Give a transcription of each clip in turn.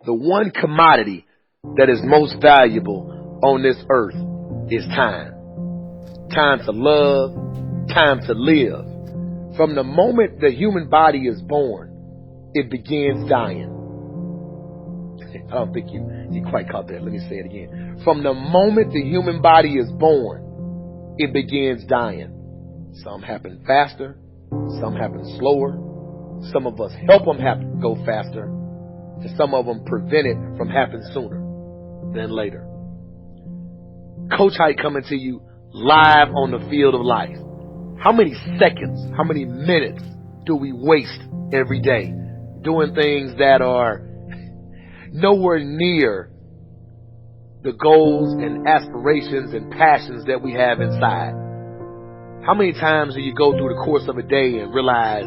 The one commodity that is most valuable on this earth is time. Time to love, time to live. From the moment the human body is born, it begins dying. I don't think you quite caught that. Let me say it again. From the moment the human body is born, it begins dying. Some happen faster, some happen slower. Some of us help them go faster, and some of them prevent it from happening sooner than later. Coach Hype coming to you live on the field of life. How many seconds, how many minutes do we waste every day doing things that are nowhere near the goals and aspirations and passions that we have inside? How many times do you go through the course of a day and realize,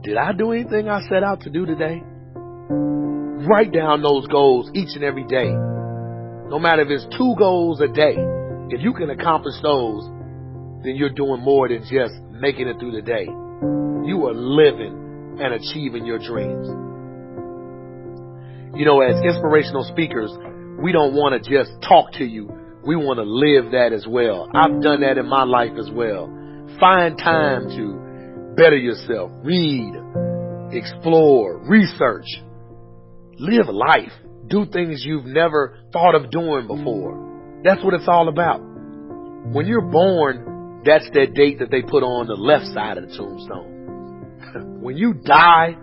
did I do anything I set out to do today? Write down those goals each and every day. No matter if it's 2 goals a day, if you can accomplish those, then you're doing more than just making it through the day. You are living and achieving your dreams. You know, as inspirational speakers, we don't want to just talk to you. We want to live that as well. I've done that in my life as well. Find time to better yourself. Read, explore, research. Live life. Do things you've never thought of doing before. That's what it's all about. When you're born, that's that date that they put on the left side of the tombstone. When you die,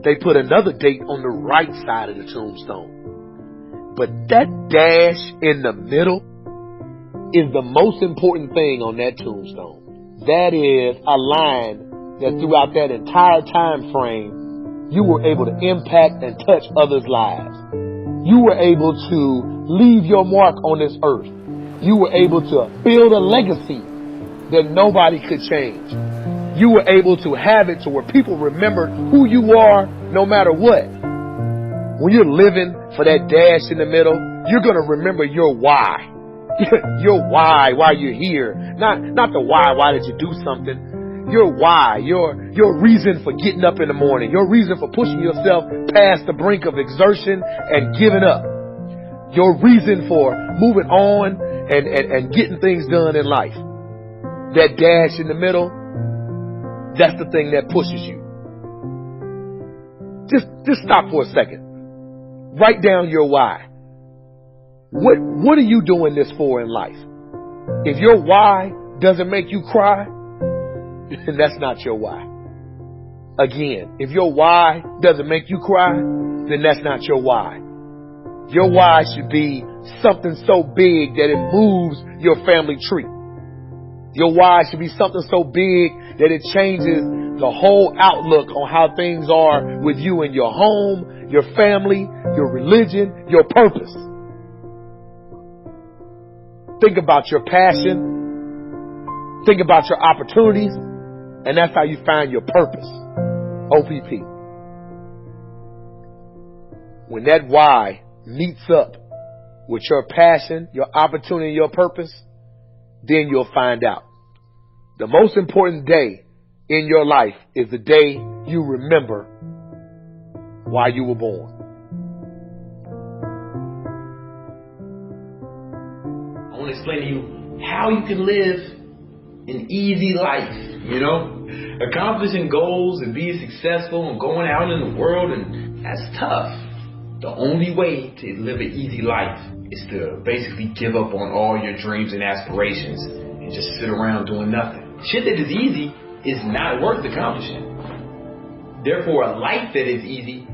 they put another date on the right side of the tombstone. But that dash in the middle is the most important thing on that tombstone. That is a line that throughout that entire time frame, you were able to impact and touch others' lives. You were able to leave your mark on this earth. You were able to build a legacy that nobody could change. You were able to have it to where people remembered who you are no matter what. When you're living for that dash in the middle, you're going to remember your why. Your why you're here. Not the why did you do something. Your why, your reason for getting up in the morning, your reason for pushing yourself past the brink of exertion and giving up. Your reason for moving on and getting things done in life. That dash in the middle, that's the thing that pushes you. Just stop for a second. Write down your why. What are you doing this for in life? If your why doesn't make you cry, then that's not your why. Again, if your why doesn't make you cry, then that's not your why. Your why should be something so big that it moves your family tree. Your why should be something so big that it changes the whole outlook on how things are with you and your home, your family, your religion, your purpose. Think about your passion. Think about your opportunities. And that's how you find your purpose. OPP. When that why meets up with your passion, your opportunity, your purpose, then you'll find out. The most important day in your life is the day you remember why you were born. I want to explain to you how you can live an easy life, you know? Accomplishing goals and being successful and going out in the world, and that's tough. The only way to live an easy life is to basically give up on all your dreams and aspirations and just sit around doing nothing. Shit that is easy is not worth accomplishing. Therefore, a life that is easy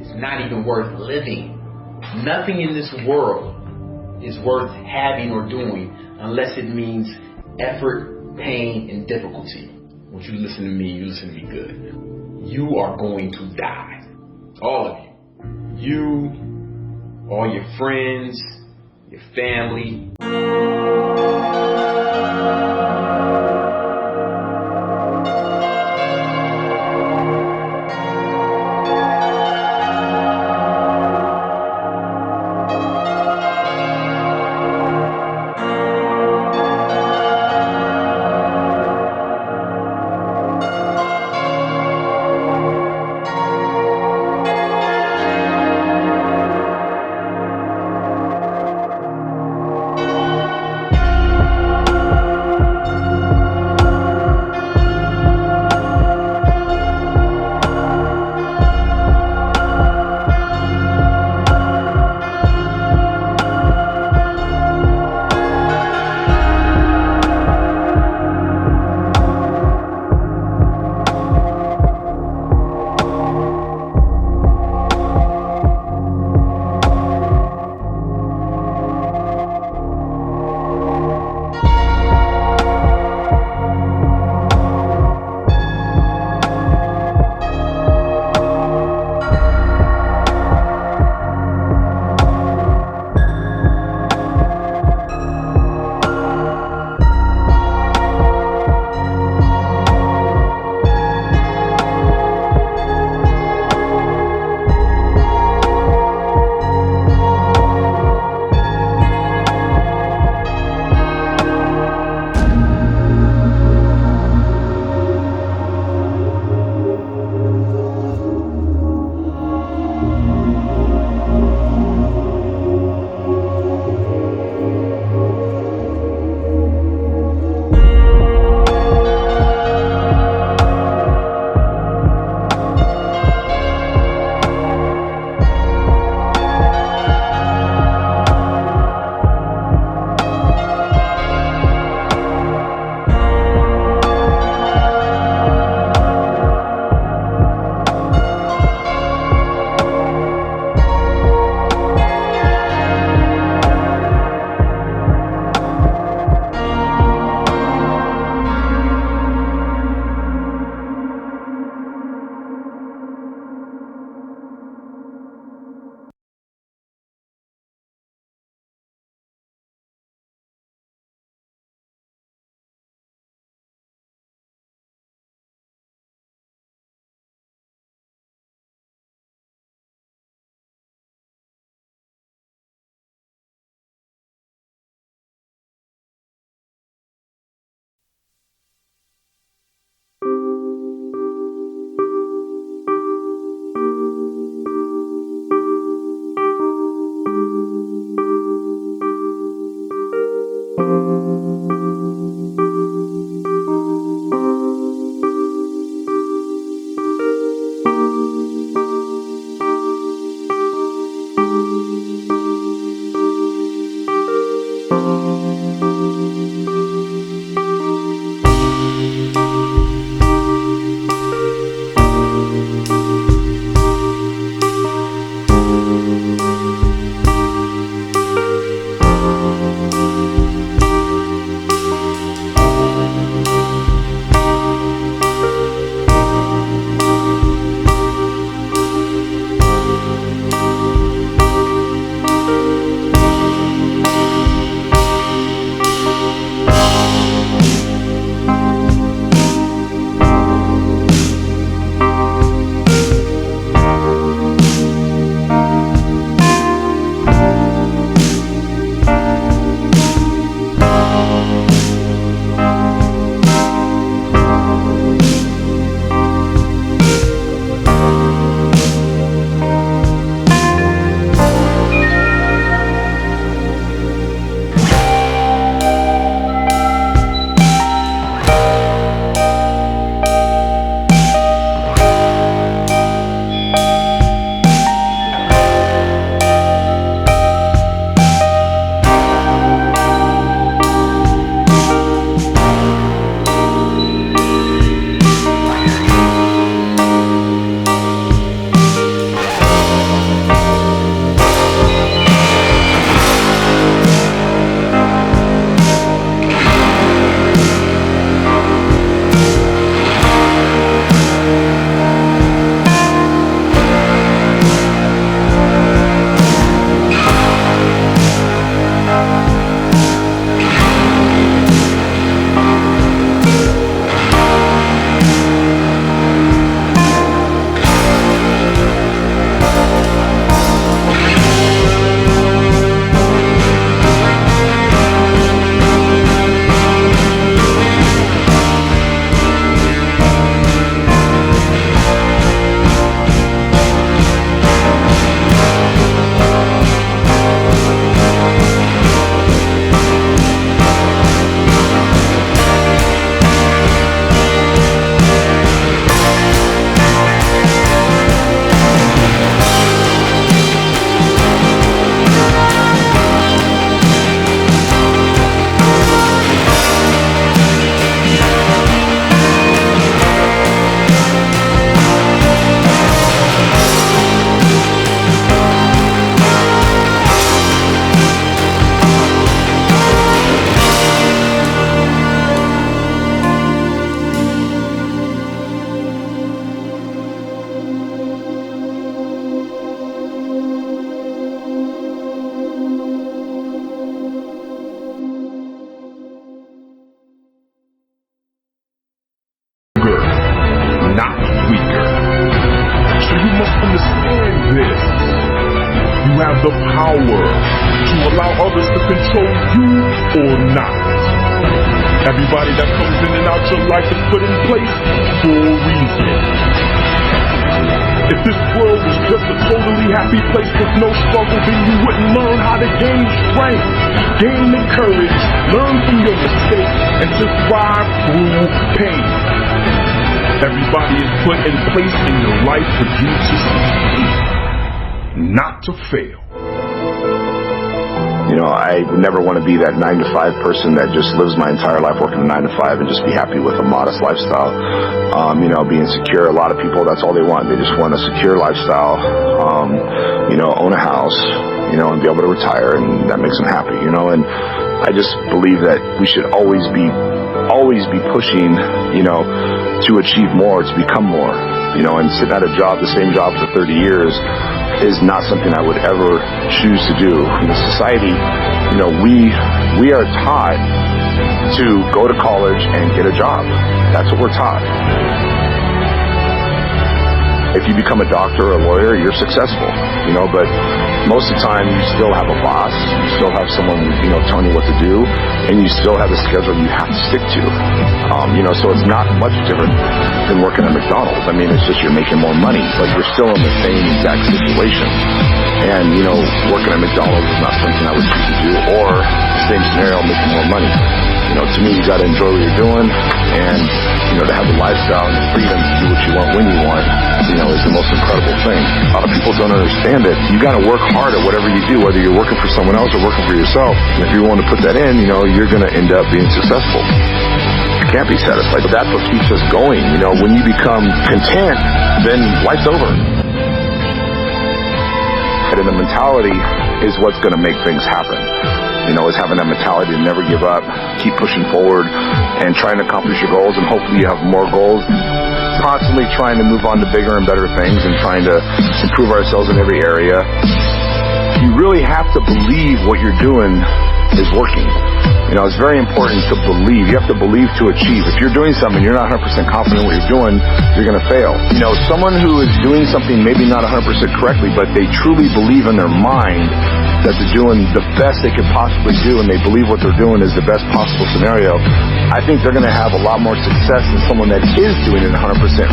is not even worth living. Nothing in this world is worth having or doing unless it means effort, pain, and difficulty. When you listen to me, you listen to me good. You are going to die. All of you. You, all your friends, your family. You have the power to allow others to control you or not. Everybody that comes in and out your life is put in place for a reason. If this world was just a totally happy place with no struggle, then you wouldn't learn how to gain strength, gain the courage, learn from your mistakes, and to thrive through pain. Everybody is put in place in your life for you to succeed, not to fail. You know, I never want to be that 9-to-5 person that just lives my entire life working a 9-to-5 and just be happy with a modest lifestyle. You know, being secure. A lot of people, that's all they want. They just want a secure lifestyle, you know, own a house, you know, and be able to retire, and that makes them happy, you know. And I just believe that we should always be pushing, you know, to achieve more, to become more, you know. And sitting at a job, the same job for 30 years is not something I would ever choose to do. In society, you know, we are taught to go to college and get a job. That's what we're taught. If you become a doctor or a lawyer, you're successful, you know, but most of the time you still have a boss, you still have someone, you know, telling you what to do, and you still have a schedule you have to stick to. You know, so it's not much different than working at McDonald's. I mean, it's just you're making more money, but you're still in the same exact situation. And, you know, working at McDonald's is not something I would choose to do, or the same scenario, making more money. You know, to me, you got to enjoy what you're doing, and, you know, to have the lifestyle and the freedom to do what you want when you want, you know, is the most incredible thing. A lot of people don't understand it. You got to work hard at whatever you do, whether you're working for someone else or working for yourself. And if you want to put that in, you know, you're going to end up being successful. You can't be satisfied, but that's what keeps us going. You know, when you become content, then life's over. And the mentality is what's going to make things happen. You know, is having that mentality to never give up, keep pushing forward, and trying to accomplish your goals, and hopefully you have more goals. Constantly trying to move on to bigger and better things, and trying to improve ourselves in every area. You really have to believe what you're doing is working. You know, it's very important to believe. You have to believe to achieve. If you're doing something, you're not 100% confident in what you're doing, you're going to fail. You know, someone who is doing something maybe not 100% correctly, but they truly believe in their mind that they're doing the best they could possibly do, and they believe what they're doing is the best possible scenario, I think they're going to have a lot more success than someone that is doing it 100%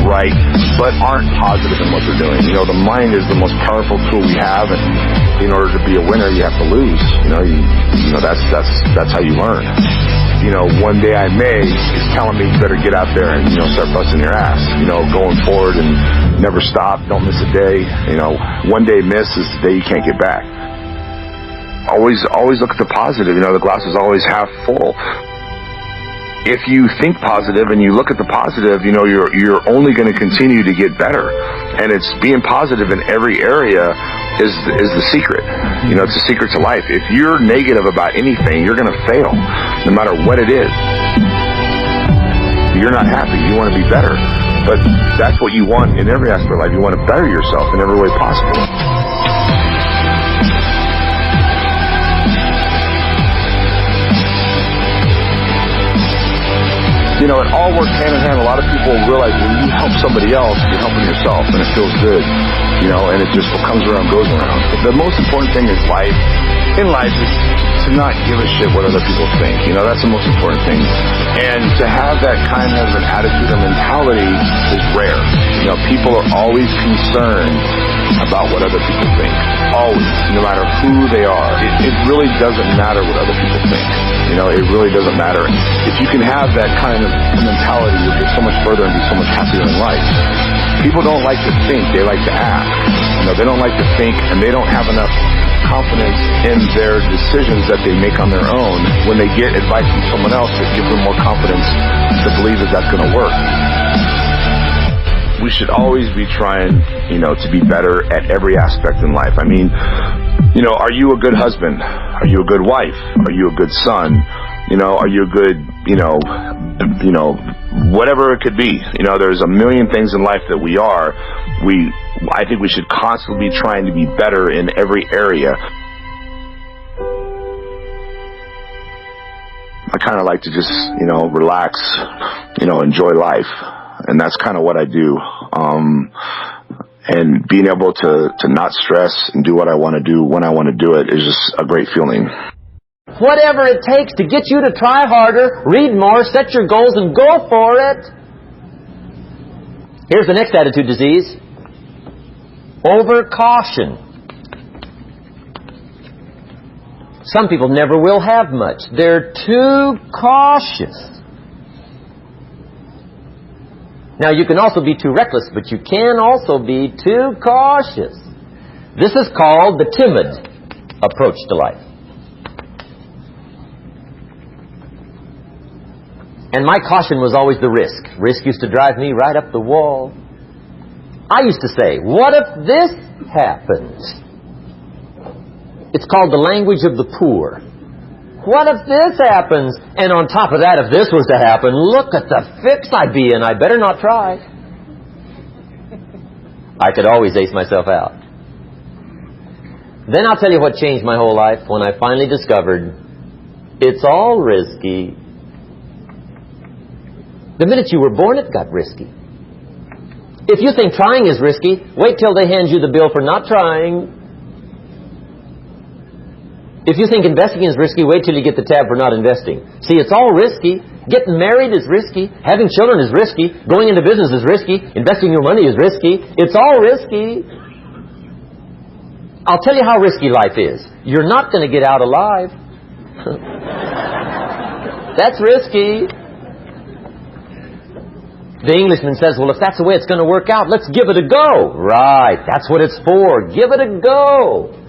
right, but aren't positive in what they're doing. You know, the mind is the most powerful tool we have, and in order to be a winner, you have to lose. You know, that's how you learn. You know, one day I may is telling me you better get out there and, you know, start busting your ass. You know, going forward and never stop, don't miss a day. You know, one day miss is the day you can't get back. Always look at the positive. You know, the glass is always half full. If you think positive and you look at the positive, you know, you're only going to continue to get better. And it's being positive in every area is the secret. You know, it's the secret to life. If you're negative about anything, you're going to fail, no matter what it is. You're not happy. You want to be better. But that's what you want in every aspect of life. You want to better yourself in every way possible. You know, it all works hand in hand. A lot of people realize when you help somebody else, you're helping yourself, and it feels good. You know, and it just what comes around goes around. But the most important thing is life. In life is to not give a shit what other people think. You know, that's the most important thing. And to have that kind of an attitude or mentality is rare. You know, people are always concerned about what other people think. Always, no matter who they are. It really doesn't matter what other people think. You know, it really doesn't matter. If you can have that kind of mentality, you'll get so much further and be so much happier in life. People don't like to think, they like to act. You know, they don't like to think, and they don't have enough confidence in their decisions that they make on their own. When they get advice from someone else, it gives them more confidence to believe that that's going to work. We should always be trying, you know, to be better at every aspect in life. I mean, you know, are you a good husband? Are you a good wife? Are you a good son? You know, are you a good, you know, whatever it could be. You know, there's a million things in life that we are. I think we should constantly be trying to be better in every area. I kind of like to just, you know, relax, you know, enjoy life. And that's kind of what I do. And being able to not stress and do what I want to do when I want to do it is just a great feeling. Whatever it takes to get you to try harder, read more, set your goals, and go for it. Here's the next attitude disease. Overcaution. Some people never will have much. They're too cautious. Now, you can also be too reckless, but you can also be too cautious. This is called the timid approach to life. And my caution was always the risk. Risk used to drive me right up the wall. I used to say, what if this happens? It's called the language of the poor. What if this happens? And on top of that, if this was to happen, look at the fix I'd be in. I better not try. I could always ace myself out. Then I'll tell you what changed my whole life when I finally discovered it's all risky. The minute you were born, it got risky. If you think trying is risky, wait till they hand you the bill for not trying. If you think investing is risky, wait till you get the tab for not investing. See, it's all risky. Getting married is risky. Having children is risky. Going into business is risky. Investing your money is risky. It's all risky. I'll tell you how risky life is. You're not going to get out alive. That's risky. The Englishman says, well, if that's the way it's going to work out, let's give it a go. Right, that's what it's for. Give it a go.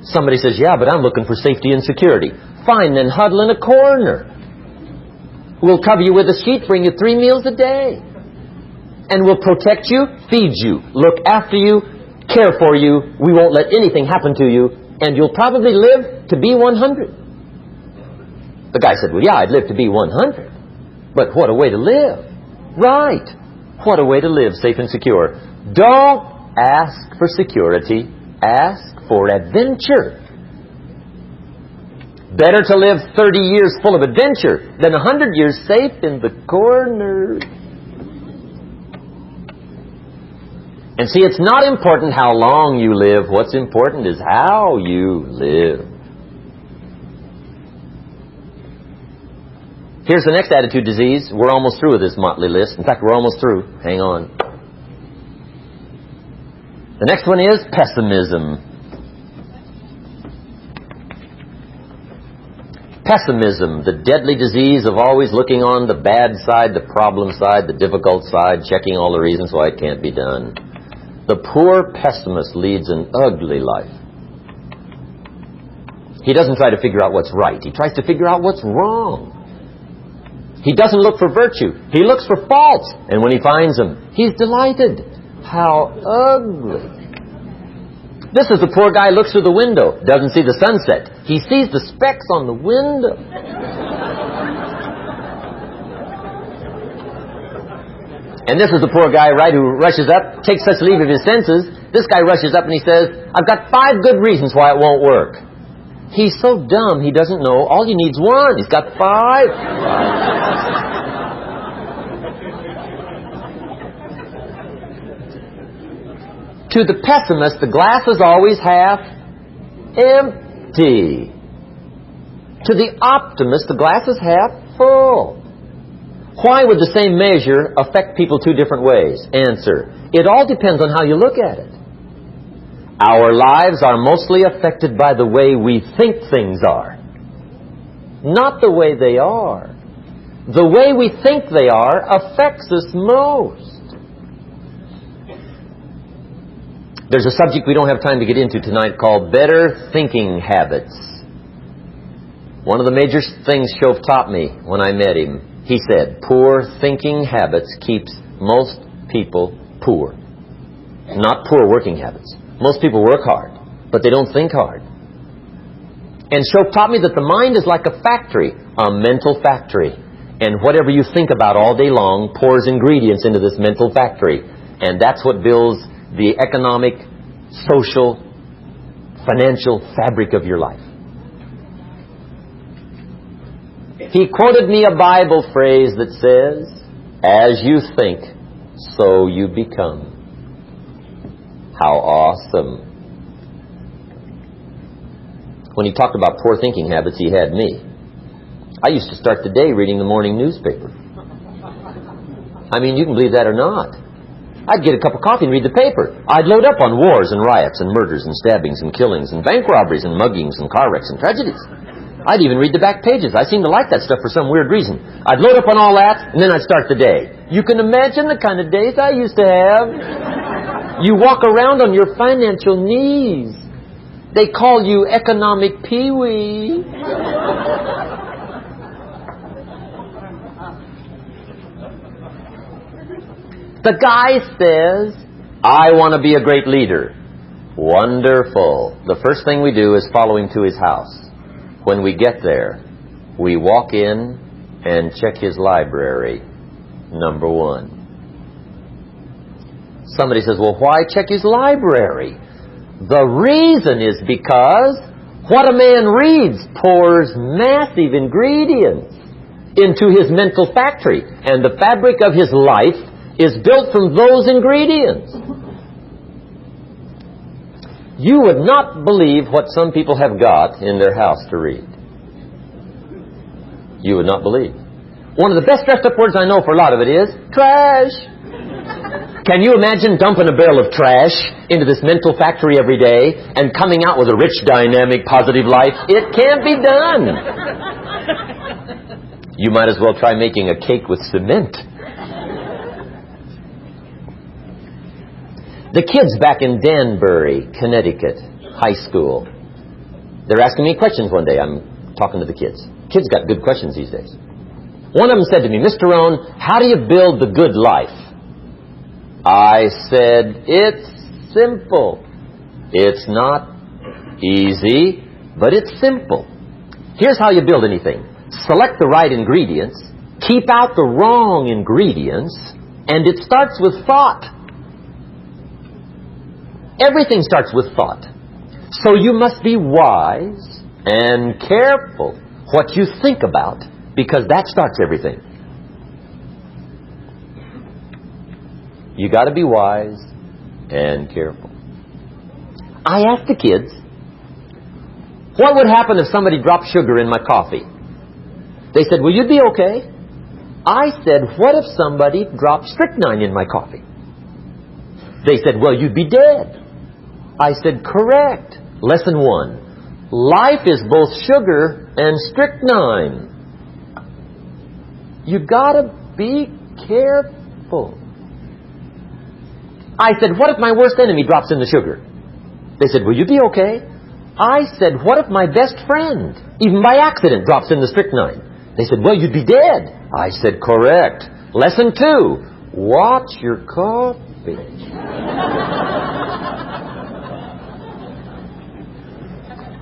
Somebody says, yeah, but I'm looking for safety and security. Fine, then huddle in a corner. We'll cover you with a sheet, bring you 3 meals a day. And we'll protect you, feed you, look after you, care for you. We won't let anything happen to you. And you'll probably live to be 100. The guy said, well, yeah, I'd live to be 100. But what a way to live. Right. What a way to live, safe and secure. Don't ask for security. Ask for adventure. Better to live 30 years full of adventure than 100 years safe in the corner. And see, it's not important how long you live. What's important is how you live. Here's the next attitude disease. We're almost through with this motley list. In fact, we're almost through. Hang on. The next one is pessimism. Pessimism, the deadly disease of always looking on the bad side, the problem side, the difficult side, checking all the reasons why it can't be done. The poor pessimist leads an ugly life. He doesn't try to figure out what's right. He tries to figure out what's wrong. He doesn't look for virtue. He looks for faults. And when he finds them, he's delighted. How ugly. This is the poor guy who looks through the window, doesn't see the sunset. He sees the specks on the window. And this is the poor guy, right, who rushes up, takes such leave of his senses. This guy rushes up and he says, I've got 5 good reasons why it won't work. He's so dumb he doesn't know all he needs 1. He's got 5. To the pessimist, the glass is always half empty. To the optimist, the glass is half full. Why would the same measure affect people 2 different ways? Answer: it all depends on how you look at it. Our lives are mostly affected by the way we think things are, not the way they are. The way we think they are affects us most. There's a subject we don't have time to get into tonight called better thinking habits. One of the major things Shoaff taught me when I met him, he said, poor thinking habits keeps most people poor. Not poor working habits. Most people work hard, but they don't think hard. And Shoaff taught me that the mind is like a factory, a mental factory. And whatever you think about all day long pours ingredients into this mental factory. And that's what builds the economic, social, financial fabric of your life. He quoted me a Bible phrase that says, as you think, so you become. How awesome. When he talked about poor thinking habits, he had me. I used to start the day reading the morning newspaper. I mean, you can believe that or not. I'd get a cup of coffee and read the paper. I'd load up on wars and riots and murders and stabbings and killings and bank robberies and muggings and car wrecks and tragedies. I'd even read the back pages. I seem to like that stuff for some weird reason. I'd load up on all that, and then I'd start the day. You can imagine the kind of days I used to have. You walk around on your financial knees. They call you economic peewee. The guy says, I want to be a great leader. Wonderful. The first thing we do is follow him to his house. When we get there, we walk in and check his library. Number one. Somebody says, well, why check his library? The reason is because what a man reads pours massive ingredients into his mental factory, and the fabric of his life is built from those ingredients. You would not believe what some people have got in their house to read. You would not believe. One of the best dressed up words I know for a lot of it is trash. Can you imagine dumping a barrel of trash into this mental factory every day and coming out with a rich, dynamic, positive life? It can't be done. You might as well try making a cake with cement. The kids back in Danbury, Connecticut, high school, they're asking me questions one day. I'm talking to the kids. Kids got good questions these days. One of them said to me, Mr. Rohn, how do you build the good life? I said, it's simple. It's not easy, but it's simple. Here's how you build anything. Select the right ingredients, keep out the wrong ingredients, and it starts with thought. Everything starts with thought. So you must be wise and careful what you think about, because that starts everything. You got to be wise and careful. I asked the kids, what would happen if somebody dropped sugar in my coffee? They said, well, you'd be okay. I said, what if somebody dropped strychnine in my coffee? They said, well, you'd be dead. I said, correct. Lesson 1. Life is both sugar and strychnine. You gotta be careful. I said, what if my worst enemy drops in the sugar? They said, will you be okay? I said, what if my best friend, even by accident, drops in the strychnine? They said, well, you'd be dead. I said, correct. Lesson 2. Watch your coffee.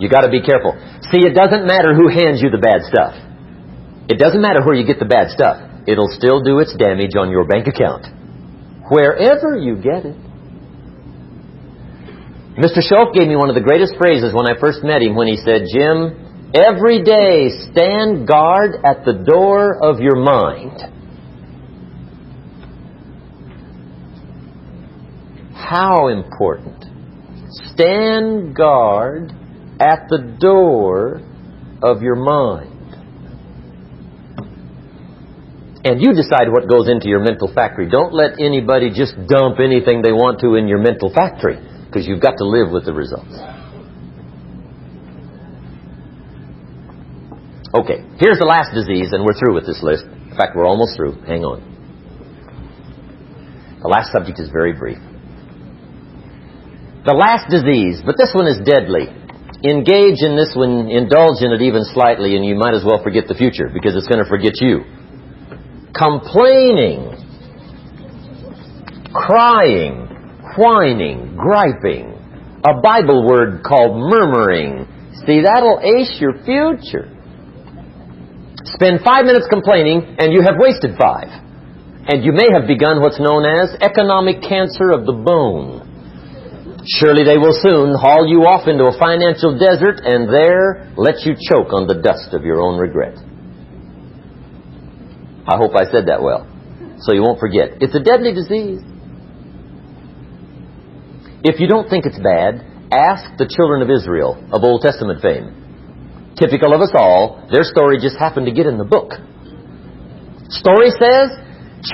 You got to be careful. See, it doesn't matter who hands you the bad stuff. It doesn't matter where you get the bad stuff. It'll still do its damage on your bank account, wherever you get it. Mr. Schultz gave me one of the greatest phrases when I first met him when he said, Jim, every day stand guard at the door of your mind. How important. Stand guard at the door of your mind. And you decide what goes into your mental factory. Don't let anybody just dump anything they want to in your mental factory, because you've got to live with the results. Okay, here's the last disease, and we're through with this list. In fact, we're almost through. Hang on. The last subject is very brief. The last disease, but this one is deadly. Engage in this one, indulge in it even slightly, and you might as well forget the future, because it's going to forget you. Complaining, crying, whining, griping. A Bible word called murmuring. See, that'll ace your future. Spend 5 minutes complaining, and you have wasted 5. And you may have begun what's known as economic cancer of the bone. Surely they will soon haul you off into a financial desert and there let you choke on the dust of your own regret. I hope I said that well. so you won't forget. It's a deadly disease. If you don't think it's bad, ask the children of Israel of Old Testament fame. Typical of us all, their story just happened to get in the book. Story says,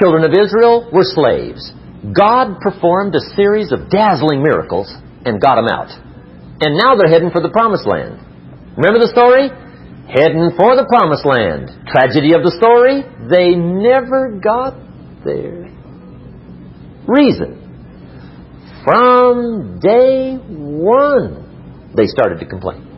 children of Israel were slaves. God performed a series of dazzling miracles and got them out. And now they're heading for the Promised Land. Remember the story? Heading for the Promised Land. Tragedy of the story, they never got there. Reason. From day one, they started to complain.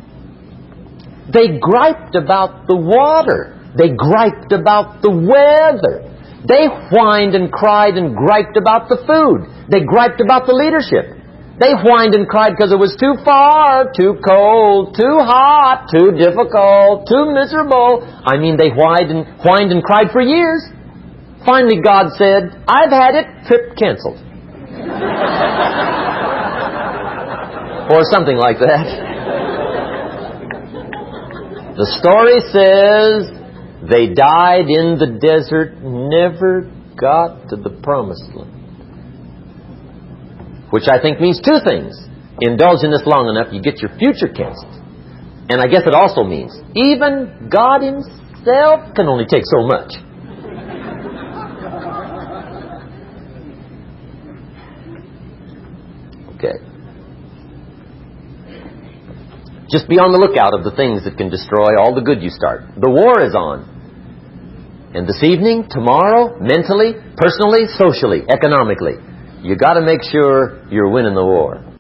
They griped about the water. They griped about the weather. They whined and cried and griped about the food. They griped about the leadership. They whined and cried because it was too far, too cold, too hot, too difficult, too miserable. I mean, they whined and cried for years. Finally, God said, I've had it, trip canceled. Or something like that. The story says they died in the desert, never got to the Promised Land. Which I think means two things. Indulge in this long enough, you get your future canceled. And I guess it also means even God Himself can only take so much. Okay. Just be on the lookout of the things that can destroy all the good you start. The war is on. And this evening, tomorrow, mentally, personally, socially, economically, you got to make sure you're winning the war.